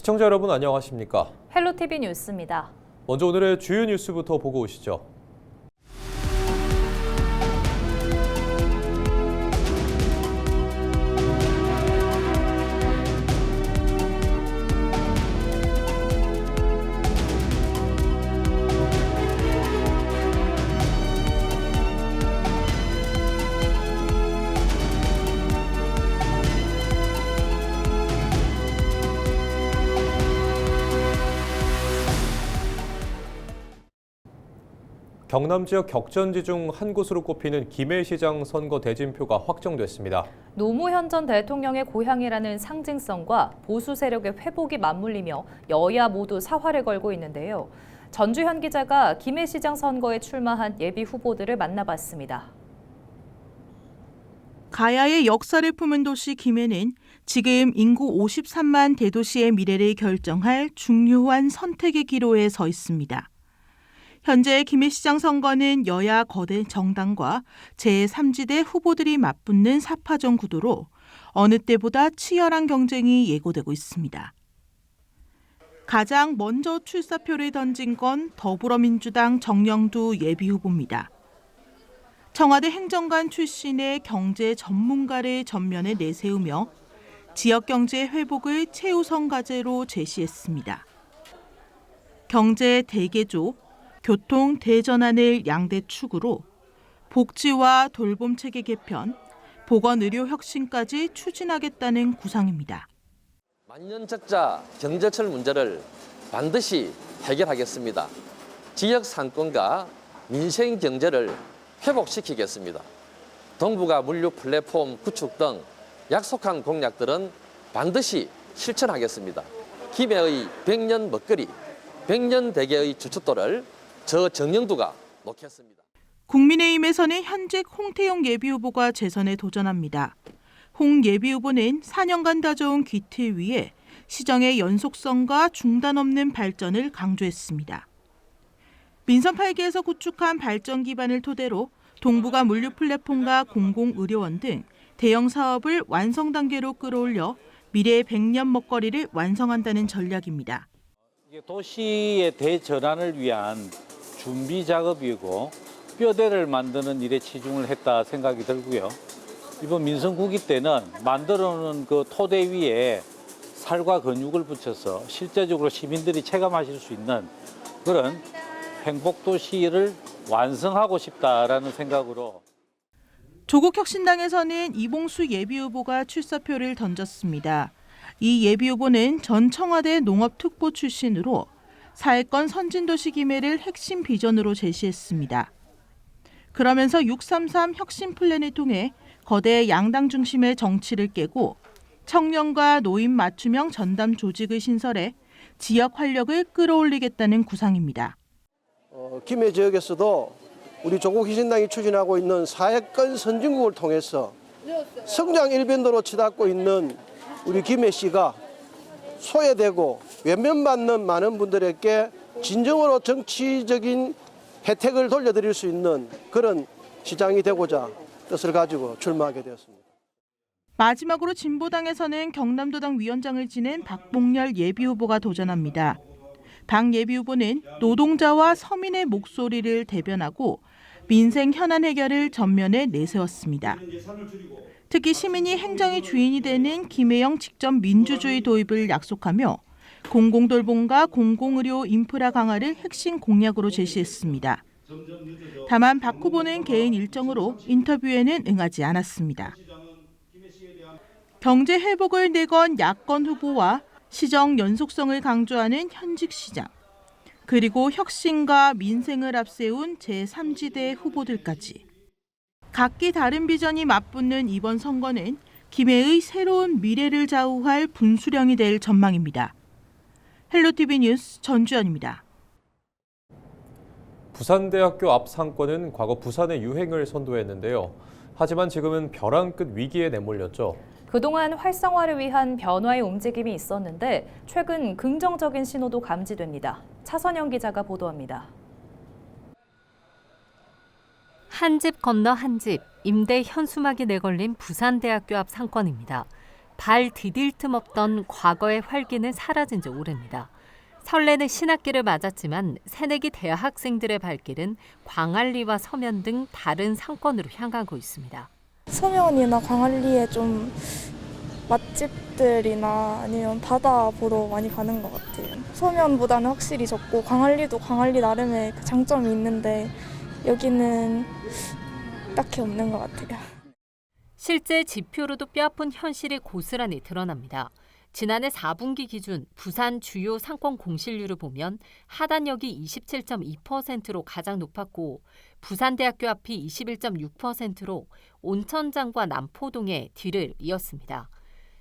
시청자 여러분 안녕하십니까? 헬로티비 뉴스입니다. 먼저 오늘의 주요 뉴스부터 보고 오시죠. 경남 지역 격전지 중 한 곳으로 꼽히는 김해시장 선거 대진표가 확정됐습니다. 노무현 전 대통령의 고향이라는 상징성과 보수 세력의 회복이 맞물리며 여야 모두 사활을 걸고 있는데요. 전주현 기자가 김해시장 선거에 출마한 예비 후보들을 만나봤습니다. 가야의 역사를 품은 도시 김해는 지금 인구 53만 대도시의 미래를 결정할 중요한 선택의 기로에 서 있습니다. 현재 김해시장 선거는 여야 거대 정당과 제3지대 후보들이 맞붙는 4파전 구도로 어느 때보다 치열한 경쟁이 예고되고 있습니다. 가장 먼저 출사표를 던진 건 더불어민주당 정영두 예비후보입니다. 청와대 행정관 출신의 경제 전문가를 전면에 내세우며 지역경제 회복을 최우선 과제로 제시했습니다. 경제 대개조, 교통 대전환을 양대 축으로 복지와 돌봄 체계 개편, 보건의료 혁신까지 추진하겠다는 구상입니다. 만년적자 경제철 문제를 반드시 해결하겠습니다. 지역 상권과 민생 경제를 회복시키겠습니다. 동북아 물류 플랫폼 구축 등 약속한 공약들은 반드시 실천하겠습니다. 김해의 100년 먹거리, 100년 대계의 주춧돌을 저 정영두가 놓겠습니다. 국민의힘에서는 현직 홍태영 예비후보가 재선에 도전합니다. 홍 예비후보는 4년간 다져온 귀틀 위에 시정의 연속성과 중단 없는 발전을 강조했습니다. 민선 8기에서 구축한 발전 기반을 토대로 동북아 물류 플랫폼과 공공의료원 등 대형 사업을 완성 단계로 끌어올려 미래의 100년 먹거리를 완성한다는 전략입니다. 도시의 대전환을 위한 준비 작업이고 뼈대를 만드는 일에 치중을 했다 생각이 들고요. 이번 민선9기 때는 만들어놓은 그 토대 위에 살과 근육을 붙여서 실제적으로 시민들이 체감하실 수 있는 그런 행복도시를 완성하고 싶다라는 생각으로. 조국혁신당에서는 이봉수 예비후보가 출사표를 던졌습니다. 이 예비후보는 전 청와대 농업특보 출신으로 사회권 선진도시 김해를 핵심 비전으로 제시했습니다. 그러면서 633 혁신 플랜을 통해 거대 양당 중심의 정치를 깨고 청년과 노인 맞춤형 전담 조직을 신설해 지역 활력을 끌어올리겠다는 구상입니다. 김해 지역에서도 우리 조국혁신당이 추진하고 있는 사회권 선진국을 통해서 성장 일변도로 치닫고 있는 우리 김해시가 소외되고 외면받는 많은 분들에게 진정으로 정치적인 혜택을 돌려드릴 수 있는 그런 시장이 되고자 뜻을 가지고 출마하게 되었습니다. 마지막으로 진보당에서는 경남도당 위원장을 지낸 박봉렬 예비후보가 도전합니다. 박 예비후보는 노동자와 서민의 목소리를 대변하고 민생 현안 해결을 전면에 내세웠습니다. 특히 시민이 행정의 주인이 되는 김해형 직접 민주주의 도입을 약속하며 공공돌봄과 공공의료 인프라 강화를 핵심 공약으로 제시했습니다. 다만 박 후보는 개인 일정으로 인터뷰에는 응하지 않았습니다. 경제 회복을 내건 야권 후보와 시정 연속성을 강조하는 현직 시장, 그리고 혁신과 민생을 앞세운 제3지대 후보들까지. 각기 다른 비전이 맞붙는 이번 선거는 김해의 새로운 미래를 좌우할 분수령이 될 전망입니다. 헬로티비 뉴스 전주연입니다. 부산대학교 앞 상권은 과거 부산의 유행을 선도했는데요. 하지만 지금은 벼랑 끝 위기에 내몰렸죠. 그동안 활성화를 위한 변화의 움직임이 있었는데 최근 긍정적인 신호도 감지됩니다. 차선영 기자가 보도합니다. 한 집 건너 한 집, 임대 현수막이 내걸린 부산대학교 앞 상권입니다. 발 디딜 틈 없던 과거의 활기는 사라진 지 오래입니다. 설레는 신학기를 맞았지만 새내기 대학생들의 발길은 광안리와 서면 등 다른 상권으로 향하고 있습니다. 서면이나 광안리에 좀 맛집들이나 아니면 바다 보러 많이 가는 것 같아요. 서면보다는 확실히 적고 광안리도 광안리 나름의 그 장점이 있는데 여기는 딱히 없는 것 같아요. 실제 지표로도 뼈아픈 현실이 고스란히 드러납니다. 지난해 4분기 기준 부산 주요 상권 공실률을 보면 하단역이 27.2%로 가장 높았고 부산대학교 앞이 21.6%로 온천장과 남포동의 뒤를 이었습니다.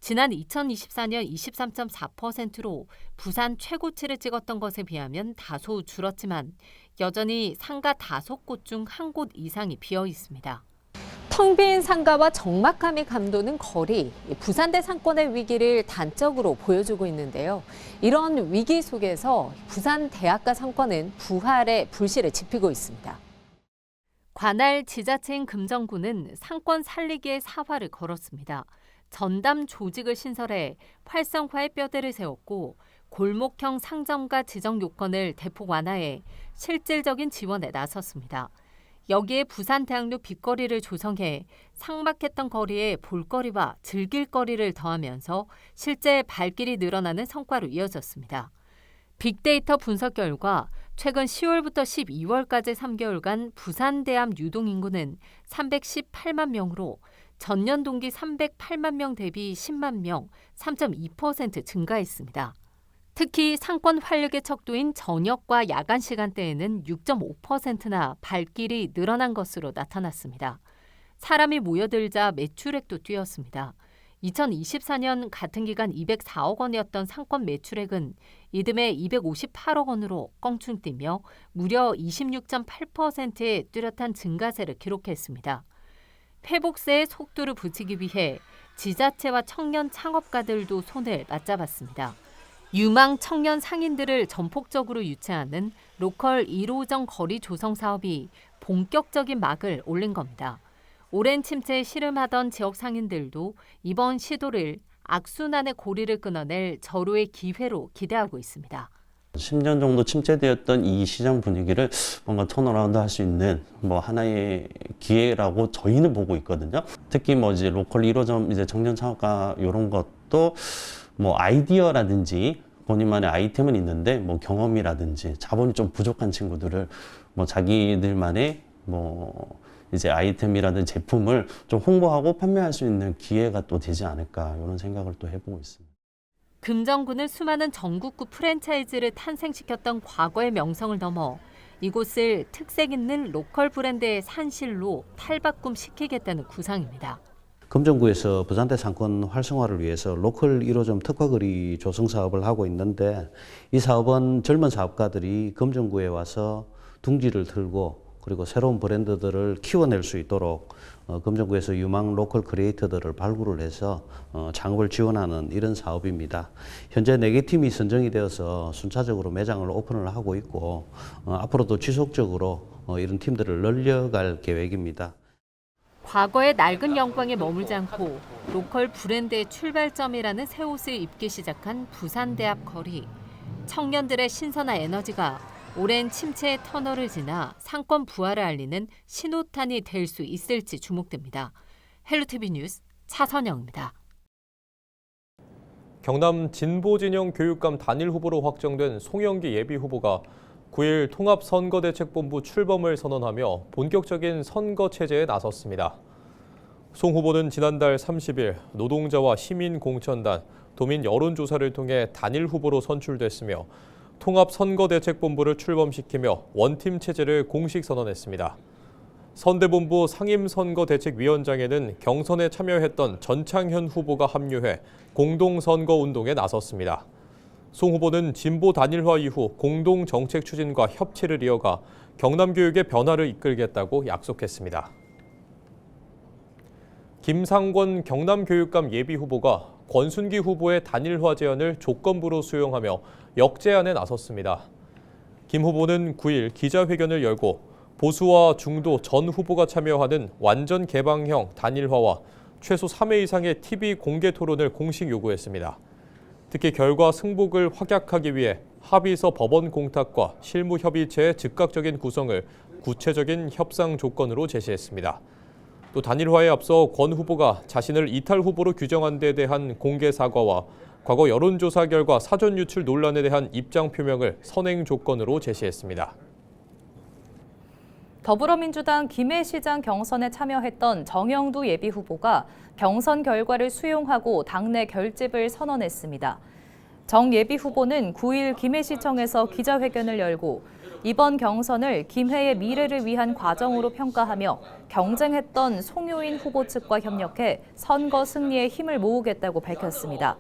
지난 2024년 23.4%로 부산 최고치를 찍었던 것에 비하면 다소 줄었지만 여전히 상가 5곳 중 1곳 이상이 비어 있습니다. 텅 빈 상가와 적막함이 감도는 거리, 부산대 상권의 위기를 단적으로 보여주고 있는데요. 이런 위기 속에서 부산 대학가 상권은 부활의 불씨를 지피고 있습니다. 관할 지자체인 금정구는 상권 살리기에 사활을 걸었습니다. 전담 조직을 신설해 활성화의 뼈대를 세웠고 골목형 상점가 지정 요건을 대폭 완화해 실질적인 지원에 나섰습니다. 여기에 부산대학로 빗거리를 조성해 삭막했던 거리에 볼거리와 즐길거리를 더하면서 실제 발길이 늘어나는 성과로 이어졌습니다. 빅데이터 분석 결과 최근 10월부터 12월까지 3개월간 부산대암 유동인구는 318만 명으로 전년 동기 308만 명 대비 10만 명, 3.2% 증가했습니다. 특히 상권 활력의 척도인 저녁과 야간 시간대에는 6.5%나 발길이 늘어난 것으로 나타났습니다. 사람이 모여들자 매출액도 뛰었습니다. 2024년 같은 기간 204억 원이었던 상권 매출액은 이듬해 258억 원으로 껑충 뛰며 무려 26.8%의 뚜렷한 증가세를 기록했습니다. 회복세의 속도를 붙이기 위해 지자체와 청년 창업가들도 손을 맞잡았습니다. 유망 청년 상인들을 전폭적으로 유치하는 로컬 1호점 거리 조성 사업이 본격적인 막을 올린 겁니다. 오랜 침체에 씨름하던 지역 상인들도 이번 시도를 악순환의 고리를 끊어낼 절호의 기회로 기대하고 있습니다. 10년 정도 침체되었던 이 시장 분위기를 뭔가 턴어라운드 할 수 있는 하나의 기회라고 저희는 보고 있거든요. 특히 이제 로컬 1호점 이제 청년 창업가 이런 것도 아이디어라든지 본인만의 아이템은 있는데 경험이라든지 자본이 좀 부족한 친구들을 자기들만의 이제 아이템이라든지 제품을 좀 홍보하고 판매할 수 있는 기회가 또 되지 않을까 이런 생각을 또 해보고 있습니다. 금정구는 수많은 전국구 프랜차이즈를 탄생시켰던 과거의 명성을 넘어 이곳을 특색 있는 로컬 브랜드의 산실로 탈바꿈시키겠다는 구상입니다. 금정구에서 부산대 상권 활성화를 위해서 로컬 1호점 특화거리 조성 사업을 하고 있는데 이 사업은 젊은 사업가들이 금정구에 와서 둥지를 틀고 그리고 새로운 브랜드들을 키워낼 수 있도록 금정구에서 유망 로컬 크리에이터들을 발굴을 해서 창업을 지원하는 이런 사업입니다. 현재 4개 팀이 선정이 되어서 순차적으로 매장을 오픈을 하고 있고 앞으로도 지속적으로 이런 팀들을 늘려갈 계획입니다. 과거의 낡은 영광에 머물지 않고 로컬 브랜드의 출발점이라는 새 옷을 입기 시작한 부산대 앞 거리. 청년들의 신선한 에너지가 오랜 침체의 터널을 지나 상권 부활을 알리는 신호탄이 될 수 있을지 주목됩니다. 헬로티비 뉴스 차선영입니다. 경남 진보진영 교육감 단일 후보로 확정된 송영기 예비후보가 9일 통합선거대책본부 출범을 선언하며 본격적인 선거 체제에 나섰습니다. 송 후보는 지난달 30일 노동자와 시민공천단, 도민 여론조사를 통해 단일 후보로 선출됐으며 통합선거대책본부를 출범시키며 원팀 체제를 공식 선언했습니다. 선대본부 상임선거대책위원장에는 경선에 참여했던 전창현 후보가 합류해 공동선거운동에 나섰습니다. 송 후보는 진보 단일화 이후 공동정책 추진과 협치를 이어가 경남교육의 변화를 이끌겠다고 약속했습니다. 김상권 경남교육감 예비후보가 권순기 후보의 단일화 제안을 조건부로 수용하며 역제안에 나섰습니다. 김 후보는 9일 기자회견을 열고 보수와 중도 전 후보가 참여하는 완전 개방형 단일화와 최소 3회 이상의 TV 공개 토론을 공식 요구했습니다. 특히 결과 승복을 확약하기 위해 합의서 법원 공탁과 실무협의체의 즉각적인 구성을 구체적인 협상 조건으로 제시했습니다. 또 단일화에 앞서 권 후보가 자신을 이탈 후보로 규정한 데 대한 공개 사과와 과거 여론조사 결과 사전 유출 논란에 대한 입장 표명을 선행 조건으로 제시했습니다. 더불어민주당 김해시장 경선에 참여했던 정영두 예비후보가 경선 결과를 수용하고 당내 결집을 선언했습니다. 정 예비후보는 9일 김해시청에서 기자회견을 열고 이번 경선을 김해의 미래를 위한 과정으로 평가하며 경쟁했던 송효인 후보 측과 협력해 선거 승리에 힘을 모으겠다고 밝혔습니다.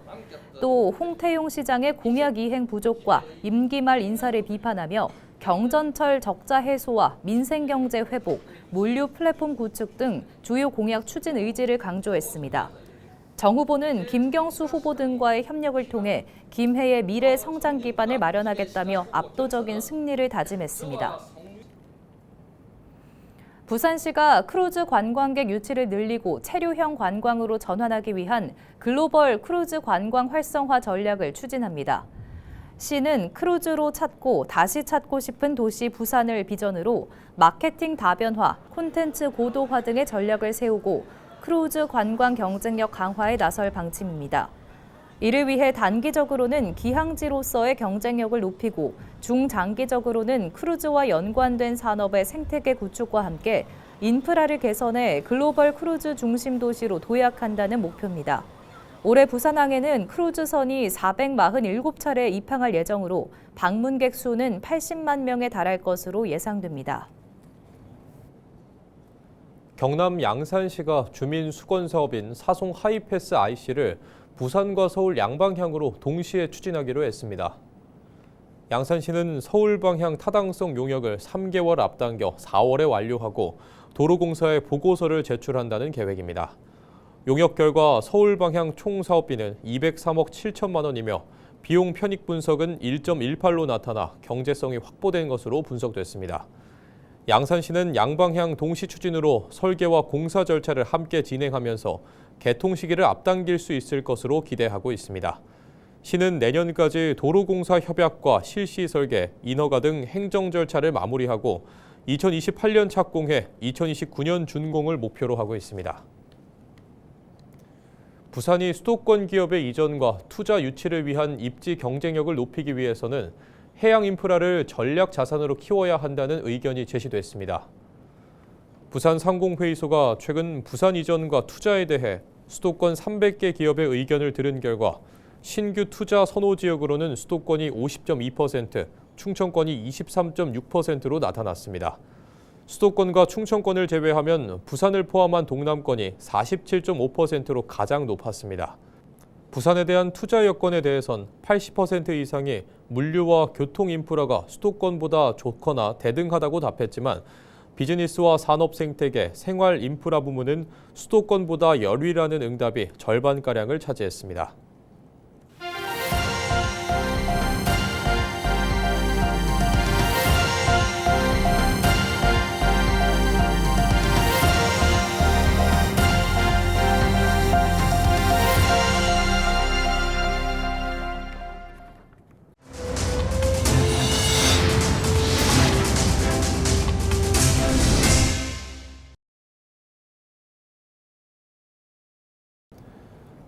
또 홍태용 시장의 공약 이행 부족과 임기 말 인사를 비판하며 경전철 적자 해소와 민생경제 회복, 물류 플랫폼 구축 등 주요 공약 추진 의지를 강조했습니다. 정 후보는 김경수 후보 등과의 협력을 통해 김해의 미래 성장 기반을 마련하겠다며 압도적인 승리를 다짐했습니다. 부산시가 크루즈 관광객 유치를 늘리고 체류형 관광으로 전환하기 위한 글로벌 크루즈 관광 활성화 전략을 추진합니다. 시는 크루즈로 찾고 다시 찾고 싶은 도시 부산을 비전으로 마케팅 다변화, 콘텐츠 고도화 등의 전략을 세우고 크루즈 관광 경쟁력 강화에 나설 방침입니다. 이를 위해 단기적으로는 기항지로서의 경쟁력을 높이고 중장기적으로는 크루즈와 연관된 산업의 생태계 구축과 함께 인프라를 개선해 글로벌 크루즈 중심 도시로 도약한다는 목표입니다. 올해 부산항에는 크루즈선이 447차례 입항할 예정으로 방문객 수는 80만 명에 달할 것으로 예상됩니다. 경남 양산시가 주민 수건 사업인 사송 하이패스 IC를 부산과 서울 양방향으로 동시에 추진하기로 했습니다. 양산시는 서울 방향 타당성 용역을 3개월 앞당겨 4월에 완료하고 도로공사에 보고서를 제출한다는 계획입니다. 용역 결과 서울 방향 총 사업비는 203억 7천만 원이며 비용 편익 분석은 1.18로 나타나 경제성이 확보된 것으로 분석됐습니다. 양산시는 양방향 동시 추진으로 설계와 공사 절차를 함께 진행하면서 개통 시기를 앞당길 수 있을 것으로 기대하고 있습니다. 시는 내년까지 도로공사 협약과 실시 설계, 인허가 등 행정 절차를 마무리하고 2028년 착공해 2029년 준공을 목표로 하고 있습니다. 부산이 수도권 기업의 이전과 투자 유치를 위한 입지 경쟁력을 높이기 위해서는 해양 인프라를 전략 자산으로 키워야 한다는 의견이 제시됐습니다. 부산 상공회의소가 최근 부산 이전과 투자에 대해 수도권 300개 기업의 의견을 들은 결과 신규 투자 선호 지역으로는 수도권이 50.2%, 충청권이 23.6%로 나타났습니다. 수도권과 충청권을 제외하면 부산을 포함한 동남권이 47.5%로 가장 높았습니다. 부산에 대한 투자 여건에 대해선 80% 이상이 물류와 교통 인프라가 수도권보다 좋거나 대등하다고 답했지만 비즈니스와 산업 생태계, 생활 인프라 부문은 수도권보다 열위라는 응답이 절반가량을 차지했습니다.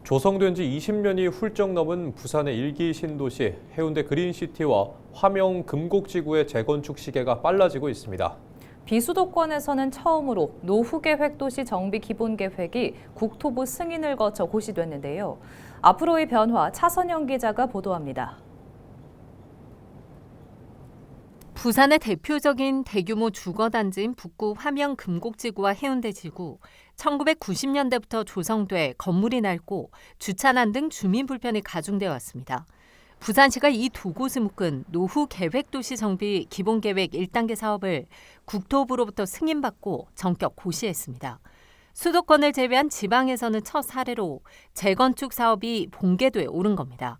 조성된 지 20년이 훌쩍 넘은 부산의 일기 신도시 해운대 그린시티와 화명 금곡지구의 재건축 시계가 빨라지고 있습니다. 비수도권에서는 처음으로 노후계획 도시 정비 기본계획이 국토부 승인을 거쳐 고시됐는데요. 앞으로의 변화 차선영 기자가 보도합니다. 부산의 대표적인 대규모 주거단지인 북구 화명 금곡지구와 해운대지구, 1990년대부터 조성돼 건물이 낡고 주차난 등 주민 불편이 가중돼 왔습니다. 부산시가 이 두 곳을 묶은 노후 계획도시 정비 기본계획 1단계 사업을 국토부로부터 승인받고 전격 고시했습니다. 수도권을 제외한 지방에서는 첫 사례로 재건축 사업이 본궤도에 오른 겁니다.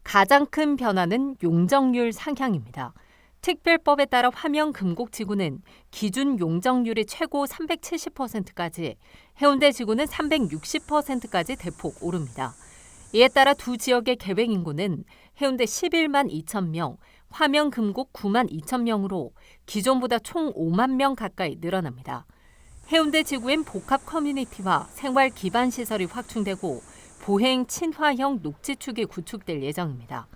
가장 큰 변화는 용적률 상향입니다. 특별법에 따라 화명금곡지구는 기준 용적률이 최고 370%까지, 해운대 지구는 360%까지 대폭 오릅니다. 이에 따라 두 지역의 계획 인구는 해운대 11만 2천 명, 화명금곡 9만 2천 명으로 기존보다 총 5만 명 가까이 늘어납니다. 해운대 지구엔 복합 커뮤니티와 생활 기반 시설이 확충되고 보행 친화형 녹지축이 구축될 예정입니다.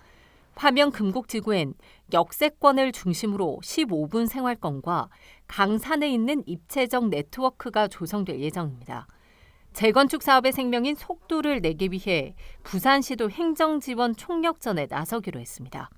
화명금곡지구엔 역세권을 중심으로 15분 생활권과 강산에 있는 입체적 네트워크가 조성될 예정입니다. 재건축 사업의 생명인 속도를 내기 위해 부산시도 행정지원 총력전에 나서기로 했습니다.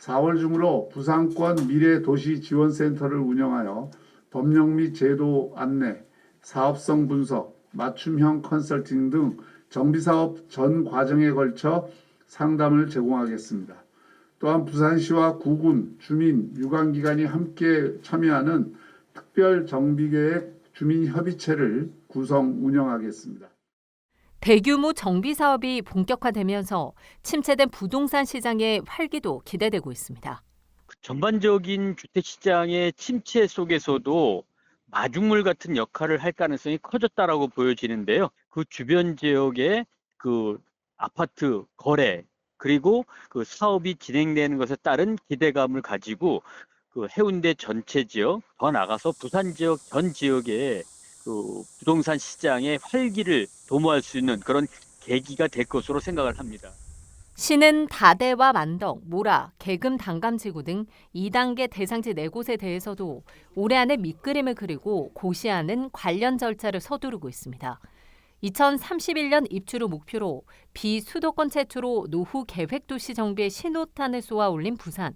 4월 중으로 부산권 미래도시지원센터를 운영하여 법령 및 제도 안내, 사업성 분석, 맞춤형 컨설팅 등 정비사업 전 과정에 걸쳐 상담을 제공하겠습니다. 또한 부산시와 구군, 주민, 유관기관이 함께 참여하는 특별정비계획 주민협의체를 구성 운영하겠습니다. 대규모 정비 사업이 본격화되면서 침체된 부동산 시장의 활기도 기대되고 있습니다. 전반적인 주택시장의 침체 속에서도 마중물 같은 역할을 할 가능성이 커졌다라고 보여지는데요. 그 주변 지역의 그 아파트 거래 그리고 그 사업이 진행되는 것에 따른 기대감을 가지고 그 해운대 전체 지역, 더 나가서 부산 지역 전 지역의 그 부동산 시장의 활기를 도모할 수 있는 그런 계기가 될 것으로 생각을 합니다. 시는 다대와 만덕, 모라, 계금 단감지구 등 2단계 대상지 4곳에 대해서도 올해 안에 밑그림을 그리고 고시하는 관련 절차를 서두르고 있습니다. 2031년 입주를 목표로 비수도권 최초로 노후 계획도시 정비의 신호탄을 쏘아 올린 부산.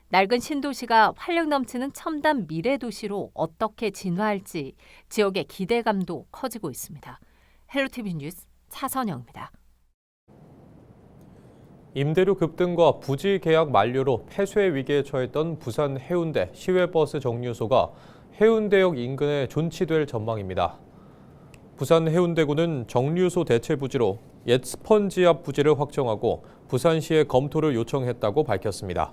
낡은 신도시가 활력 넘치는 첨단 미래도시로 어떻게 진화할지 지역의 기대감도 커지고 있습니다. 헬로티비 뉴스 차선영입니다. 임대료 급등과 부지 계약 만료로 폐쇄 위기에 처했던 부산 해운대 시외버스 정류소가 해운대역 인근에 존치될 전망입니다. 부산 해운대구는 정류소 대체 부지로 옛 스펀지 앞 부지를 확정하고 부산시에 검토를 요청했다고 밝혔습니다.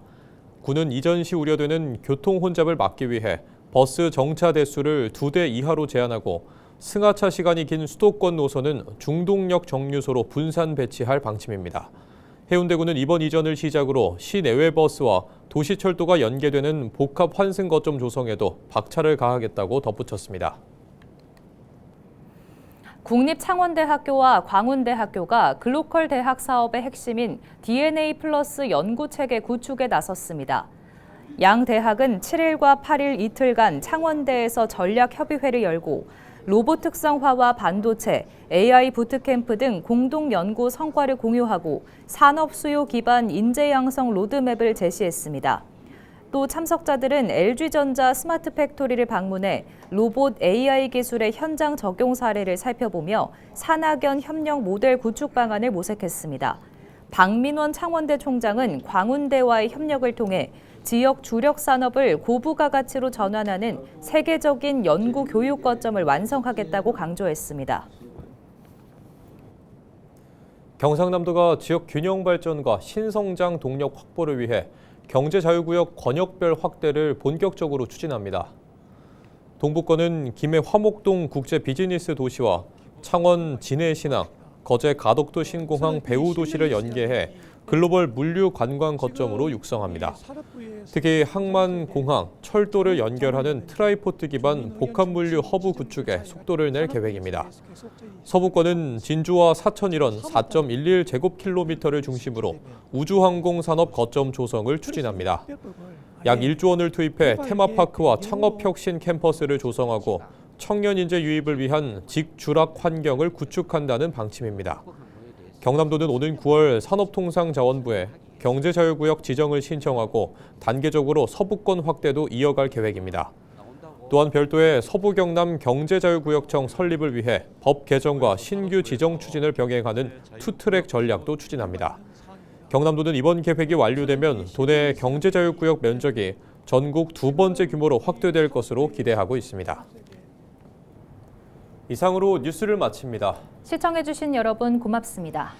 구는 이전 시 우려되는 교통 혼잡을 막기 위해 버스 정차 대수를 2대 이하로 제한하고 승하차 시간이 긴 수도권 노선은 중동역 정류소로 분산 배치할 방침입니다. 해운대구는 이번 이전을 시작으로 시내외 버스와 도시철도가 연계되는 복합 환승 거점 조성에도 박차를 가하겠다고 덧붙였습니다. 국립창원대학교와 광운대학교가 글로컬 대학 사업의 핵심인 DNA 플러스 연구체계 구축에 나섰습니다. 양 대학은 7일과 8일 이틀간 창원대에서 전략협의회를 열고 로봇 특성화와 반도체, AI 부트캠프 등 공동 연구 성과를 공유하고 산업 수요 기반 인재 양성 로드맵을 제시했습니다. 또 참석자들은 LG전자 스마트 팩토리를 방문해 로봇 AI 기술의 현장 적용 사례를 살펴보며 산학연 협력 모델 구축 방안을 모색했습니다. 박민원 창원대 총장은 광운대와의 협력을 통해 지역 주력 산업을 고부가 가치로 전환하는 세계적인 연구 교육 거점을 완성하겠다고 강조했습니다. 경상남도가 지역 균형 발전과 신성장 동력 확보를 위해 경제자유구역 권역별 확대를 본격적으로 추진합니다. 동북권은 김해 화목동 국제비즈니스 도시와 창원 진해신항, 거제 가덕도 신공항 배후도시를 연계해 글로벌 물류 관광 거점으로 육성합니다. 특히 항만공항, 철도를 연결하는 트라이포트 기반 복합물류 허브 구축에 속도를 낼 계획입니다. 서부권은 진주와 사천 일원 4.11제곱킬로미터를 중심으로 우주항공산업 거점 조성을 추진합니다. 약 1조 원을 투입해 테마파크와 창업혁신 캠퍼스를 조성하고 청년 인재 유입을 위한 직주락 환경을 구축한다는 방침입니다. 경남도는 오는 9월 산업통상자원부에 경제자유구역 지정을 신청하고 단계적으로 서부권 확대도 이어갈 계획입니다. 또한 별도의 서부경남 경제자유구역청 설립을 위해 법 개정과 신규 지정 추진을 병행하는 투트랙 전략도 추진합니다. 경남도는 이번 계획이 완료되면 도내 경제자유구역 면적이 전국 2번째 규모로 확대될 것으로 기대하고 있습니다. 이상으로 뉴스를 마칩니다. 시청해주신 여러분 고맙습니다.